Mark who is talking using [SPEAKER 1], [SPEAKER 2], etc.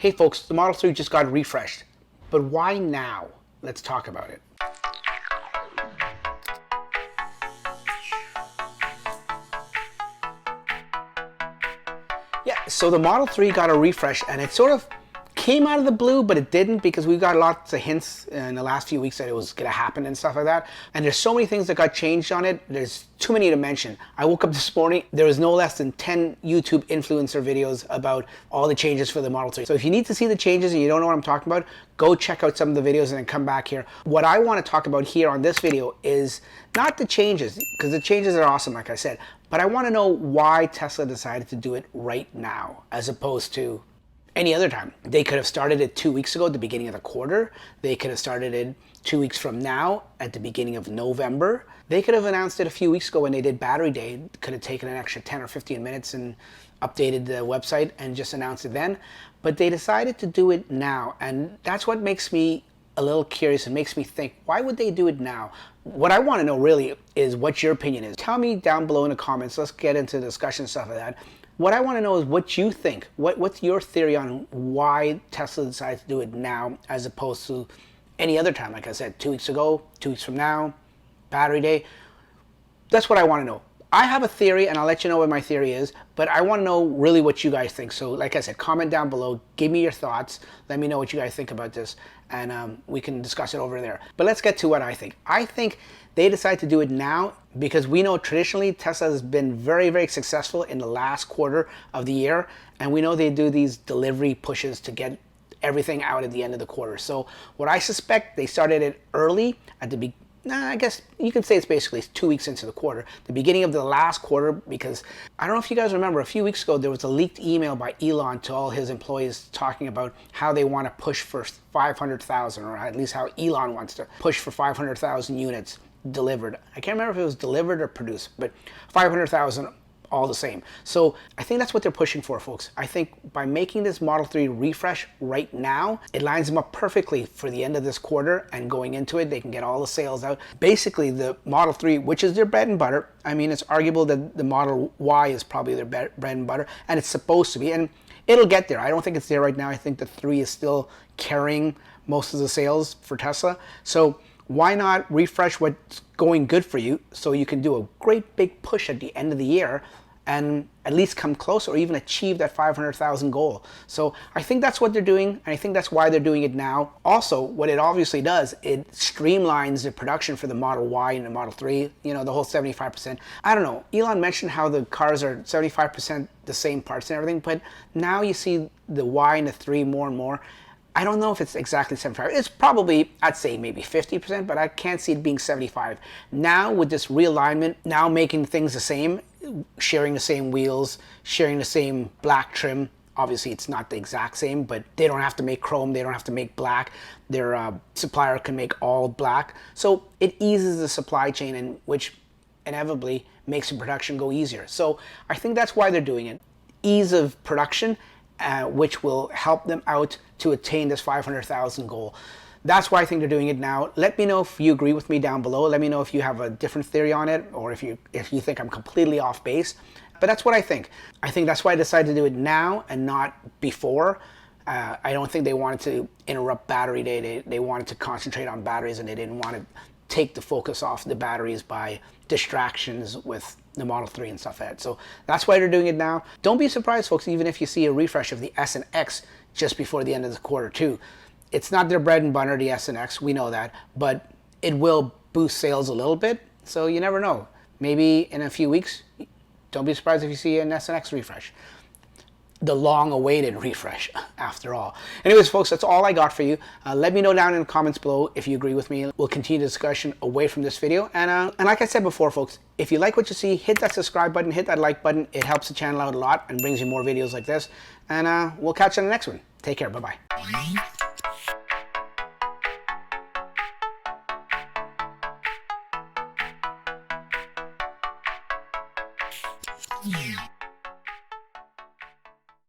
[SPEAKER 1] Hey folks, the Model 3 just got refreshed, but why now? Let's talk about it. Yeah, so the Model 3 got a refresh and it sort of came out of the blue, but it didn't, because we got lots of hints in the last few weeks that it was going to happen and stuff like that. And there's so many things that got changed on it. There's too many to mention. I woke up this morning, there was no less than 10 YouTube influencer videos about all the changes for the Model 3. So if you need to see the changes and you don't know what I'm talking about, go check out some of the videos and then come back here. What I want to talk about here on this video is not the changes, because the changes are awesome, like I said, but I want to know why Tesla decided to do it right now, as opposed to any other time. They could have started it 2 weeks ago at the beginning of the quarter. They could have started it 2 weeks from now at the beginning of November. They could have announced it a few weweeks ago when they did Battery Day. Could have taken an extra 10 or 15 minutes and updated the website and just announced it then. But they decided to do it now. And that's what makes me a little curious and makes me think, why would they do it now? What I want to know really is what your opinion is. Tell me down below in the comments. Let's get into the discussion and stuff like that. What I want to know is what you think. What's your theory on why Tesla decided to do it now as opposed to any other time? Like I said, 2 weeks ago, 2 weeks from now, Battery Day. That's what I want to know. I have a theory and I'll let you know what my theory is, but I want to know really what you guys think. So like I said, comment down below, give me your thoughts, let me know what you guys think about this, and we can discuss it over there. But let's get to what I think. I think they decided to do it now because we know traditionally Tesla has been very, very successful in the last quarter of the year, and we know they do these delivery pushes to get everything out at the end of the quarter. So what I suspect, they started it early at the beginning. I guess you could say it's basically 2 weeks into the quarter, the beginning of the last quarter, because I don't know if you guys remember, a few weeks ago there was a leaked email by Elon to all his employees talking about how they want to push for 500,000, or at least how Elon wants to push for 500,000 units delivered. I can't remember if it was delivered or produced, but 500,000 all the same. So I think that's what they're pushing for, folks. I think by making this Model 3 refresh right now, it lines them up perfectly for the end of this quarter, and going into it, they can get all the sales out. Basically, the Model 3, which is their bread and butter, I mean, it's arguable that the Model Y is probably their bread and butter, and it's supposed to be, and it'll get there. I don't think it's there right now. I think the 3 is still carrying most of the sales for Tesla. So why not refresh what's going good for you so you can do a great big push at the end of the year and at least come close or even achieve that 500,000 goal. So I think that's what they're doing, and I think that's why they're doing it now. Also, what it obviously does, it streamlines the production for the Model Y and the Model 3, you know, the whole 75%. I don't know, Elon mentioned how the cars are 75% the same parts and everything, but now you see the Y and the 3 more and more. I don't know if it's exactly 75. It's probably, I'd say maybe 50%, but I can't see it being 75. Now with this realignment, now making things the same, sharing the same wheels, sharing the same black trim. Obviously it's not the exact same, but they don't have to make chrome, they don't have to make black. Their supplier can make all black. So it eases the supply chain, and which inevitably makes the production go easier. So I think that's why they're doing it. Ease of production, which will help them out to attain this 500,000 goal. That's why I think they're doing it now. Let me know if you agree with me down below. Let me know if you have a different theory on it, or if you think I'm completely off base. But that's what I think. I think that's why I decided to do it now and not before. I don't think they wanted to interrupt Battery Day. They wanted to concentrate on batteries, and they didn't want to take the focus off the batteries by distractions with the Model 3 and stuff like that. So that's why they're doing it now. Don't be surprised, folks, even if you see a refresh of the S and X just before the end of the quarter too. It's not their bread and butter, the S and X, we know that, but it will boost sales a little bit, so you never know. Maybe in a few weeks, don't be surprised if you see an S and X refresh. The long-awaited refresh, after all. Anyways, folks, that's all I got for you. Let me know down in the comments below if you agree with me. We'll continue the discussion away from this video. And like I said before, folks, if you like what you see, hit that subscribe button, hit that like button. It helps the channel out a lot and brings you more videos like this. And we'll catch you on the next one. Take care. Bye-bye. Yeah.